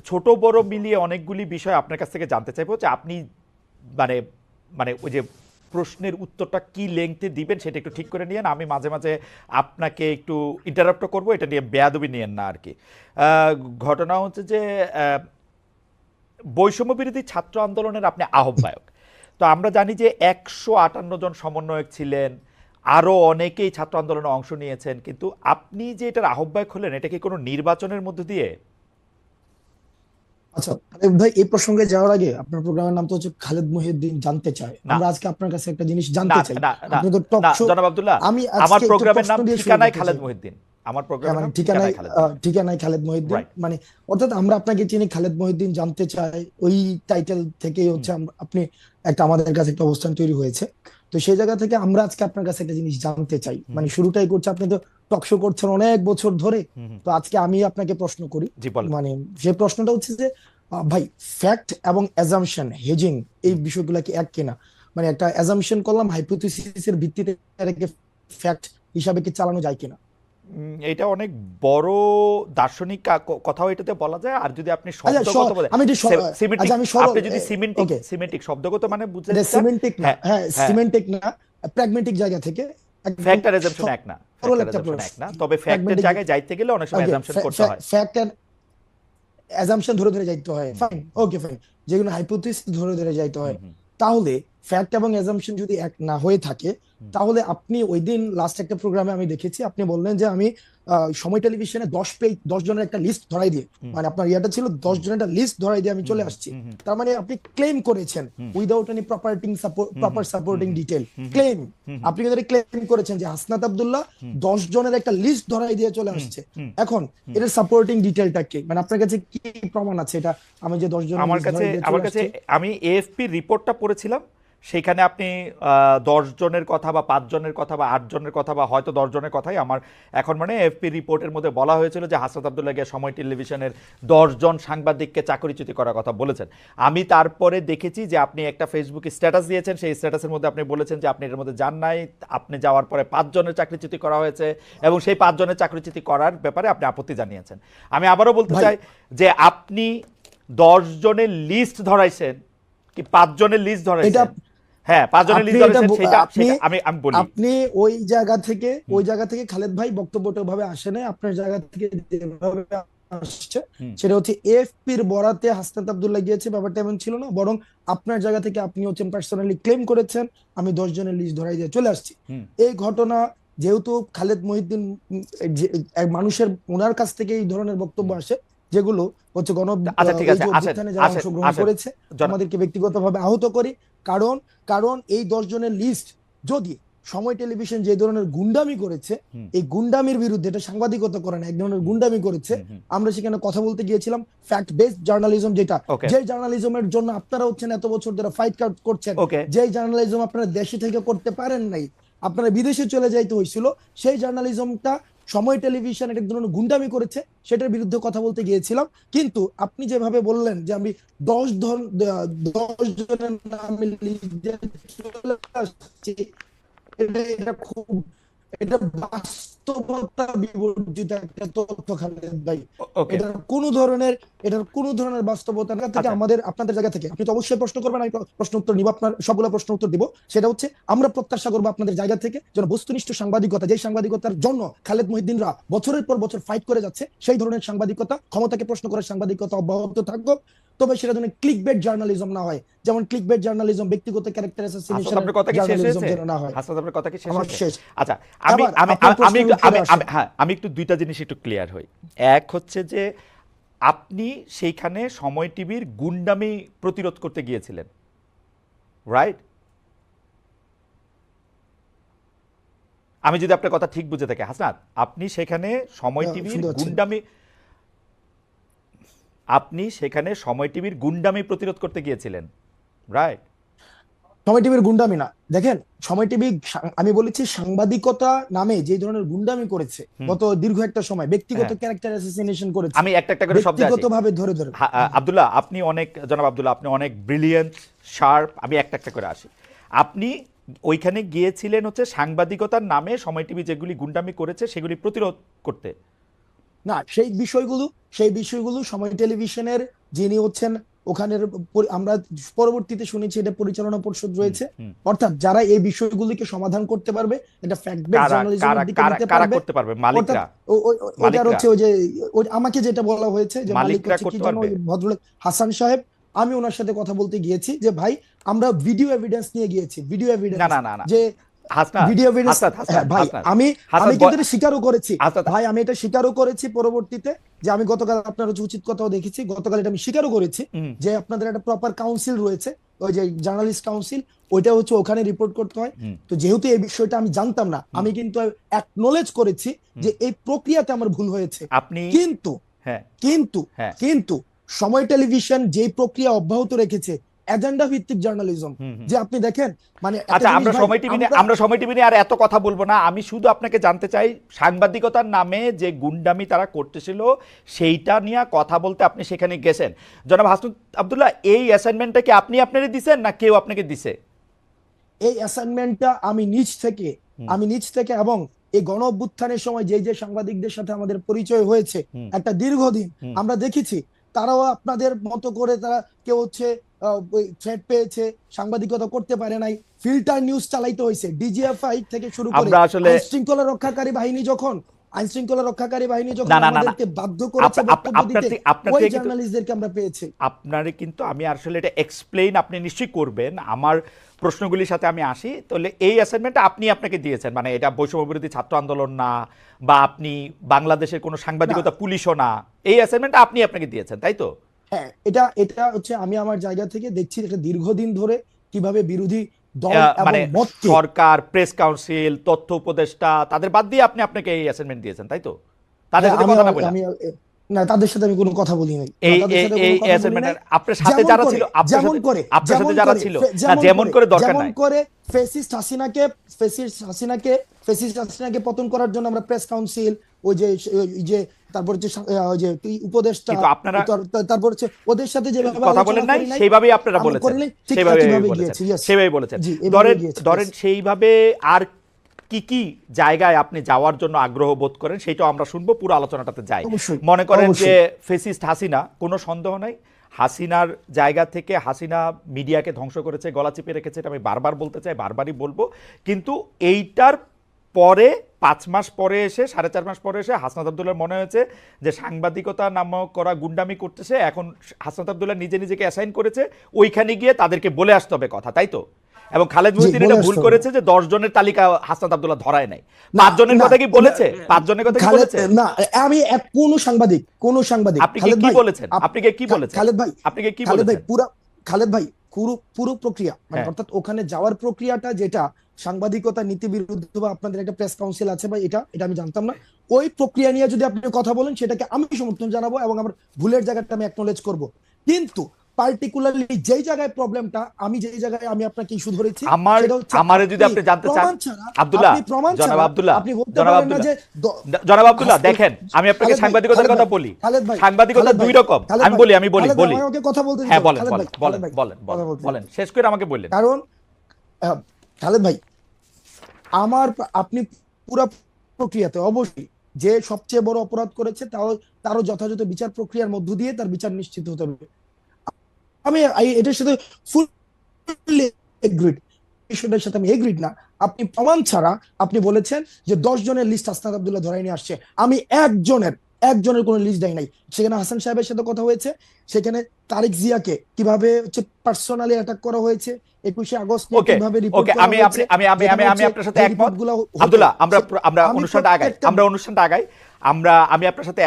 ছোট বড় মিলিয়ে অনেকগুলি বিষয় আপনার কাছ থেকে জানতে চাইবো যে আপনি মানে মানে ওই যে প্রশ্নের উত্তরটা কি লেংথে দিবেন সেটা একটু ঠিক করে নিয়েন। আমি মাঝে মাঝে আপনাকে একটু ইন্টারাপ্ট করবো, এটা নিয়ে বেয়াদবি নিয়েন না আর কি। আহ, ঘটনা হচ্ছে যে বৈষম্য বিরোধী ছাত্র আন্দোলনের আপনি আহ্বায়ক। তো আমরা জানি যে 158 জন সমন্বয়ক ছিলেন, আরও অনেকেই ছাত্র আন্দোলনে অংশ নিয়েছেন, কিন্তু আপনি যে এটার আহ্বায়ক হলেন এটা কি কোনো নির্বাচনের মধ্য দিয়ে? আচ্ছা খালেদ ভাই, এই প্রসঙ্গে যাওয়ার আগে আপনার প্রোগ্রামের নাম তো হচ্ছে খালেদ মহিউদ্দিন জানতে চায়। না, আমরা আজকে আপনার কাছে একটা জিনিস না, জানতে চাই। না, না, আপনি তো টক না, শো। জনাব আব্দুল্লাহ, আমি আমার আজকে একটু প্রোগ্রামের প্রশ্ন নাম দিয়ে শুরু ঠিকানায় করতে খালেদ চাই। মহিউদ্দিন। আমার হ্যাঁ প্রোগ্রামের মানে নাম ঠিকানায় ঠিকানায় খালেদ মহিউদ্দিন। ঠিকানায় খালেদ মহিউদ্দিন, রাইট। মানে অর্থাৎ আমরা আপনাকে চিনি খালেদ মহিউদ্দিন জানতে চাই, ওই টাইটেল থেকেই হচ্ছে আপনি একটা আমাদের কাছে একটা অবস্থান তৈরি হয়েছে। তো সেই জায়গা থেকে আমরা আজকে আপনার কাছে একটা জিনিস জানতে চাই, মানে শুরুটাই করছে, আপনি তো টক শো করছেন অনেক বছর ধরে। তো আজকে আমি আপনাকে প্রশ্ন করি। জি বলেন। মানে যে প্রশ্নটা হচ্ছে যে ভাই, ফ্যাক্ট এবং অ্যাজাম্পশন হেজিং এই বিষয়গুলো কি এক কিনা? মানে একটা অ্যাজাম্পশন করলাম, হাইপোথিসিসের ভিত্তিতে এটাকে ফ্যাক্ট হিসাবে কি চালানো যায় কিনা? এটা অনেক বড় দার্শনিক কথাও এটাতে বলা যায়। আর যদি আপনি আচ্ছা শব্দগত বলে আমি একটু সিমেন্টিক, আচ্ছা আমি সরল, আপনি যদি সিমেন্টিক ওকে, সিমেন্টিক শব্দগত মানে এটা বুঝাতে চান। সিমেন্টিক না, হ্যাঁ, হ্যাঁ হ্যাঁ। সিমেন্টিক না, প্র্যাগমেটিক জায়গা থেকে একদম ফ্যাক্ট আর এজাম্পশন এক না, সরল ফ্যাক্ট আর একটা এজাম্পশন এক প্রশ্ন। না, তবে ফ্যাক্টের প্র্যাগমেটিক, জায়গায় যাইতে গেলে অনেক সময় ওকে, এজাম্পশন করতে হয়। ফ্যাক্ট এন্ড অ্যাজাম্পশন ধরে ধরে যাইতে হয়, ফাইন, ওকে ফাইন, যেগুলো হাইপোথিসিস ধরে ধরে যাইতে হুম, হয়। হুম, তাহলে ফ্যাক্ট এবং অ্যাজাম্পশন যদি এক না হয়ে থাকে, হুম, তাহলে আপনি ওই দিন লাস্ট একটা প্রোগ্রামে আমি দেখেছি আপনি বললেন যে আমি সময় টেলিভিশনে 10 পেজ 10 জনের একটা লিস্ট ধরাই দিয়ে, হুম, মানে আপনার ইয়াটা ছিল দশ হুম, জনের একটা লিস্ট ধরাই দিয়ে আমি হুম, চলে হুম, আসছি। হুম, হুম, তার মানে আপনি ক্লেম করেছেন হুম, উইদাউট এনি হুম, প্রপার হুম, সাপোর্টিং হুম, ডিটেল হুম, হুম, ক্লেম। হুম, হুম, আপনি কিন্তু ক্লেম করেছেন যে হাসনাত আব্দুল্লাহ হুম, 10 জনের একটা লিস্ট ধরাই দিয়ে চলে হুম, আসছে। হুম, এখন হুম। এটার সাপোর্টিং ডিটেলটা কি, মানে আপনার কাছে কি প্রমাণ আছে এটা আমি যে 10 জনের আমার লিস্ট কাছে ধরাই দিয়ে আমার চলে কাছে আসছি? আমি এএফপি রিপোর্টটা পড়েছিলাম। সেখানে আপনি 10 জনের কথা বা 5 জনের কথা বা 8 জনের কথা বা হয়তো 10 জনের কথাই আমার এখন মানে এএফপি রিপোর্টের মধ্যে বলা হয়েছিল যে হাসনাত আব্দুল্লাহ গিয়ে সময় টেলিভিশনের 10 জন সাংবাদিককে চাকরিচ্যুতি করার কথা বলেছেন। আমি তারপরে দেখেছি যে আপনি একটা ফেসবুকে স্ট্যাটাস দিয়েছেন, সেই স্ট্যাটাসের মধ্যে আপনি বলেছেন যে আপনি এর মধ্যে যান নাই। আপনি যাওয়ার পরে 5 জনের চাকরিচ্যুতি করা হয়েছে এবং সেই 5 জনের চাকরিচ্যুতি করার ব্যাপারে আপনি আপত্তি জানিয়েছেন। আমি আবারও বলতে ভাই চাই যে আপনি 10 জনের লিস্ট ধরাইছেন কি 5 জনের লিস্ট এটা ধরাইছেন? হ্যাঁ, 5 জনের আপনি লিস্ট এটা ধরাইছেন, সেটা আপনি সেটা আমি আমি বলি। আপনি ওই জায়গা থেকে হুম, ওই জায়গা থেকে খালেদ ভাই বক্তব্যটা ভাবে আসে নাই, আপনার জায়গা থেকে যেভাবে আসছে হুম, সেটা হচ্ছে এএফপির বরাতে হাসনাত আব্দুল্লাহ গিয়েছে, ব্যাপারটা এমন ছিল না, বরং আপনার জায়গা থেকে আপনি হচ্ছেন পার্সোনালি ক্লেম করেছেন আমি 10 জনের লিস্ট ধরাই দিয়ে চলে আসছি। হুম। এই ঘটনা যেহেতু খালেদ মহিউদ্দিন এক মানুষের ওনার কাছ থেকে এই ধরনের বক্তব্য আসে, যেগুলো হচ্ছে আচ্ছা, ঠিক এই আছে, যে আসেন, অভ্যুত্থানে যারা আসেন, অংশগ্রহণ আসেন। করেছে জন আমাদেরকে ব্যক্তিগতভাবে আহত করি। কারণ কারণ এই 10 জনের লিস্ট যদি সময় টেলিভিশন যে ধরনের গুন্ডামি করেছে, হুম, এই গুন্ডামির বিরুদ্ধে, এটা সাংবাদিকতা করে না, এক ধরনের হুম, গুন্ডামি করেছে, হুম, হুম। আমরা সেখানে কথা বলতে গিয়েছিলাম ফ্যাক্ট বেসড জার্নালিজম, যেটা ওকে, যে জার্নালিজমের জন্য আপনারা হচ্ছেন এত বছর ধরে ফাইট করছেন, ওকে। যে জার্নালিজম আপনারা দেশে থেকে করতে পারেন নাই, আপনারা বিদেশে চলে যাইতে হয়েছিল, সেই জার্নালিজমটা সময় টেলিভিশন এক ধরনের গুন্ডামি করেছে, সেটার বিরুদ্ধে কথা বলতে গিয়েছিলাম। কিন্তু আপনি যেভাবে বললেন যে আমি 10 জনের নামে লিস্ট দিয়ে চলে আসছি, এটা খুব, এটা বাস্তবতা বিবর্জিত একটা তথ্য খালেদ ভাই। ওকে। এটার কোনো ধরনের এটার কোনো ধরনের বাস্তবতা না থেকে আচ্ছা, আমাদের আপনাদের জায়গা থেকে আপনি তো অবশ্যই প্রশ্ন করবেন, আমি প্রশ্ন উত্তর নিব, আপনার সবগুলো প্রশ্ন উত্তর দিব। সেটা হচ্ছে আমরা প্রত্যাশা করবো আপনাদের জায়গা থেকে যেন বস্তুনিষ্ঠ সাংবাদিকতা, যে সাংবাদিকতার জন্য খালেদ মহিউদ্দিনরা বছরের পর বছর ফাইট করে যাচ্ছে, সেই ধরনের সাংবাদিকতা, ক্ষমতাকে প্রশ্ন করার সাংবাদিকতা অব্যাহত থাকুক। তবে সেটা যেন ক্লিক বেট জার্নালিজম না হয়, যেমন ক্লিক বেট জার্নালিজম, ব্যক্তিগত ক্যারেক্টার হাসনাত অ্যাসাসিনেশনের আপনার কথা কি শেষ জার্নালিজম হয়েছে? যেন না হয়। হাসনাত আপনার কথা কি শেষ আমার হয়েছে? শেষ। আচ্ছা, আমি আবার আমি আপনার আমি প্রশ্নের একটু উত্তরে আসেন। হ্যাঁ, আমি একটু দুইটা জিনিস একটু ক্লিয়ার হই। এক হচ্ছে যে আপনি সেইখানে সময় টিভির গুন্ডামি প্রতিরোধ করতে গিয়েছিলেন, রাইট? আমি যদি আপনার কথা ঠিক বুঝে থাকি হাসনাত, আপনি সেখানে সময় টিভির শুনতে পাচ্ছেন? গুন্ডামি আপনি সেখানে সময় টিভির গুন্ডামি প্রতিরোধ করতে গিয়েছিলেন, রাইট? সময় টিভির গুন্ডামি না, দেখেন, সময় টিভি, আমি বলেছি সাংবাদিকতা নামে যে ধরনের গুন্ডামি করেছে হুম, গত দীর্ঘ একটা সময়, ব্যক্তিগত হ্যাঁ। ক্যারেক্টার অ্যাসাসিনেশন করেছে, আমি একটা একটা করে শব্দে আসি। ব্যক্তিগতভাবে ধরে ধরে। আব্দুল্লাহ, আপনি অনেক, জনাব আব্দুল্লাহ, আপনি অনেক ব্রিলিয়েন্ট, শার্প। আমি একটা একটা করে আসি। আপনি ওইখানে গিয়েছিলেন হচ্ছে সাংবাদিকতার নামে সময় টিভি যেগুলি গুন্ডামি করেছে সেগুলি প্রতিরোধ করতে, না, সেই বিষয়গুলো সময় টেলিভিশনের যিনি হচ্ছেন ওখানের আমরা পরবর্তীতে শুনেছি এটা পরিচালনা পরিষদ রয়েছে, অর্থাৎ যারা এই বিষয়গুলিকে সমাধান করতে পারবে, এটা ফ্যাক্ট বেস জার্নালিজমের দিকে নিতে কারা পারবে। করতে পারবে? মালিকরা? ওটার হচ্ছে ওই যে আমাকে যেটা বলা হয়েছে যে মালিক মালিকরা হচ্ছে কি করতে জানো, পারবে? ওই ভদ্রলোক হাসান সাহেব, আমি ওনার সাথে কথা বলতে গিয়েছি যে ভাই আমরা ভিডিও এভিডেন্স নিয়ে গিয়েছি, ভিডিও না এভিডেন্স না না না যে হাসনাত, ভিডিও এভিডেন্স। হাসনাত, ভাই হাসনাত, আমি হাসনাত কিন্তু এটা স্বীকারও করেছি, হাসনাত, ভাই আমি এটা স্বীকারও করেছি পরবর্তীতে, যে আমি গতকাল আপনার হচ্ছে উচিত কথাও দেখেছি, গতকাল এটা আমি স্বীকারও করেছি যে আপনাদের একটা প্রপার কাউন্সিল রয়েছে, ওই যে জার্নালিস্ট কাউন্সিল, ওইটা হচ্ছে ওখানে রিপোর্ট করতে হয়। তো যেহেতু এই বিষয়টা আমি জানতাম না, আমি কিন্তু অ্যাকনলেজ করেছি যে এই প্রক্রিয়াতে আমার ভুল হয়েছে। আপনি কিন্তু হ্যাঁ কিন্তু হ্যাঁ কিন্তু সময় টেলিভিশন যে প্রক্রিয়া অব্যাহত রেখেছে, এজেন্ডা ভিত্তিক জার্নালিজম, যে আপনি দেখেন মানে একটা আচ্ছা, জিনিস আমরা ভাই, সময় টিভি নিয়ে আমরা সময় টিভি নিয়ে আর এত কথা বলবো না। আমি শুধু আপনাকে জানতে চাই, সাংবাদিকতার নামে যে গুন্ডামি তারা করতেছিল সেইটা নিয়ে কথা বলতে আপনি সেখানে গেছেন। জনাব হাসনাত আব্দুল্লাহ, এই অ্যাসাইনমেন্টটা কি আপনি আপনারই দিছেন না কেউ আপনাকে দিছে? এই অ্যাসাইনমেন্টটা আমি নিজ থেকে এবং এই গণ অভ্যুত্থানের সময় যে যে সাংবাদিকদের সাথে আমাদের পরিচয় হয়েছে একটা দীর্ঘদিন, আমরা দেখেছি তারাও আপনাদের মতো করে তারা কেউ হচ্ছে থ্রেট পেয়েছে, সাংবাদিকতা করতে পারে নাই, ফিল্টার নিউজ চালাইতে হয়েছে, ডিজিএফআই থেকে শুরু করে আমরা আসলে আইন শৃঙ্খলা রক্ষাকারী বাহিনী যখন না না না না আমাদেরকে বাধ্য করেছে বক্তব্য দিতে, আপনার ওই থেকে কিন্তু জার্নালিস্টদেরকে আমরা পেয়েছি। আপনারে কিন্তু আমি আসলে এটা এক্সপ্লেইন আপনি নিশ্চয়ই করবেন। আমার প্রশ্নগুলির সাথে আমি আসি। তাহলে এই অ্যাসাইনমেন্টটা আপনি আপনাকে দিয়েছেন, মানে এটা বৈষম্য বিরোধী ছাত্র আন্দোলন না, বা আপনি বাংলাদেশের কোনো সাংবাদিকতা পুলিশও না, এই অ্যাসাইনমেন্টটা আপনি আপনাকে দিয়েছেন, তাই তো? হ্যাঁ, এটা এটা হচ্ছে আমি আমার জায়গা থেকে দেখছি এটা দীর্ঘদিন ধরে কিভাবে বিরোধী দল এবং মানে মতকে সরকার, প্রেস কাউন্সিল, তথ্য উপদেষ্টা তাদের বাদ দিয়ে আপনি আপনাকে এই অ্যাসাইনমেন্ট দিয়েছেন, তাই তো? তাদের সাথে আমি কথা না বলে আমি না, তাদের সাথে আমি কোনো কথা বলি নাই, এই তাদের সাথে এই কোনো কথা বলি নাই। অ্যাসাইনমেন্টের আপনার সাথে যারা ছিল, আপনার সাথে যারা ছিল না, যেমন যেমন করে দরকার যেমন নাই। করে ফেসিস্ট হাসিনাকে পতন করার জন্য আমরা প্রেস কাউন্সিল, ওই যে তারপর হচ্ছে ওই যে উপদেষ্টা, কিন্তু আপনারা তারপর হচ্ছে ওদের সাথে যেভাবে কথা বলেন নাই, সেইভাবেই আপনারা আমরা বলেছেন, করি নাই, ঠিক সেইভাবেই একইভাবে বলেছেন, গিয়েছি, yes। সেইভাবেই বলেছেন। জি, এভাবে গিয়েছি, ধরেন yes। সেইভাবে আর কি কি জায়গায় আপনি যাওয়ার জন্য আগ্রহ বোধ করেন সেটাও আমরা শুনবো, পুরো আলোচনাটাতে যাই। অবশ্যই, মনে করেন যে অবশ্যই। ফেসিস্ট হাসিনা, কোনো সন্দেহ নাই, হাসিনার জায়গা থেকে হাসিনা মিডিয়াকে ধ্বংস করেছে, গলা চিপে রেখেছে, এটা আমি বারবার বলতে চাই, বারবারই বলবো। কিন্তু এইটার পরে 5 মাস পরে এসে, 4.5 মাস পরে এসে হাসনাত আব্দুল্লাহর মনে হয়েছে যে সাংবাদিকতা নামক করা গুন্ডামি করতেছে, এখন হাসনাত আব্দুল্লাহ নিজেকে অ্যাসাইন করেছে ওইখানে গিয়ে তাদেরকে বলে আসতে হবে কথা, তাই তো? এবং খালেদ মহিউদ্দিন এটা ভুল করেছে যে 10 জনের তালিকা হাসনাত আব্দুল্লাহ ধরায় নাই। 5 জনের কথা কি বলেছে? 5 জনের কথা কি বলেছে? না, আমি কোন সাংবাদিক আপনি কি বলেছেন? আপনি কি বলেছেন? খালেদ ভাই, আপনি কি খালেদ ভাই, বলেছেন? খালেদ ভাই, পুরো প্রক্রিয়া মানে হ্যাঁ। অর্থাৎ ওখানে যাওয়ার প্রক্রিয়াটা যেটা সাংবাদিকতা নীতি বিরুদ্ধ বা আপনাদের একটা প্রেস কাউন্সিল আছে বা এটা আমি জানতাম না, ওই প্রক্রিয়া নিয়ে যদি আপনি কথা বলেন সেটাকে আমি সমর্থন জানাবো এবং আমার ভুলের জায়গাটা আমি অ্যাকনলেজ করব। কিন্তু পার্টিকুলারলি যেই জায়গায় প্রবলেমটা, যেই জায়গায় আমি আপনাকে ইস্যু ধরেছি, সেটা হচ্ছে আমারে যদি আপনি জানতে চান, আব্দুল্লাহ, জনাব আব্দুল্লাহ, আপনি বলতে জনাব পারেন না আব্দুল্লাহ, যে জনাব আব্দুল্লাহ, দেখেন আমি আপনাকে সাংবাদিকতার কথা বলি। সাংবাদিকতা দুই রকম, আমি বলি। আমাকে কথা বলতে দিন। হ্যাঁ, বলেন খালেদ ভাই, বলেন খালেদ ভাই, বলেন কথা বলতে দিন। বলেন, শেষ করে আমাকে বললেন। কারণ খালেদ ভাই, আপনি পুরো প্রক্রিয়াতে অবশ্যই যে সবচেয়ে বড় অপরাধ করেছে তারও যথাযথ বিচার প্রক্রিয়ার মধ্য দিয়ে তার বিচার নিশ্চিত হতে হবে। আমি এটার সাথে ফুললি এগ্রিড, বিষয়টার সাথে আমি এগ্রিড না। আপনি প্রমাণ ছাড়া আপনি বলেছেন যে 10 জনের লিস্ট হাসনাত আব্দুল্লাহ ধরাই নিয়ে আসছে, আমি একজনের কোনো লিস্ট দেয় নাই। সেখানে হাসান সাহেবের সাথে কথা হয়েছে, সেখানে তারেক জিয়াকে কিভাবে হচ্ছে পার্সোনালি অ্যাটাক করা হয়েছে, 21শে আগস্ট কিভাবে রিপোর্ট করা হয়েছে, আমি আপনার সাথে একমত আব্দুল্লাহ। আমরা অনুষ্ঠানটা আগাই, আমি আপনার সাথে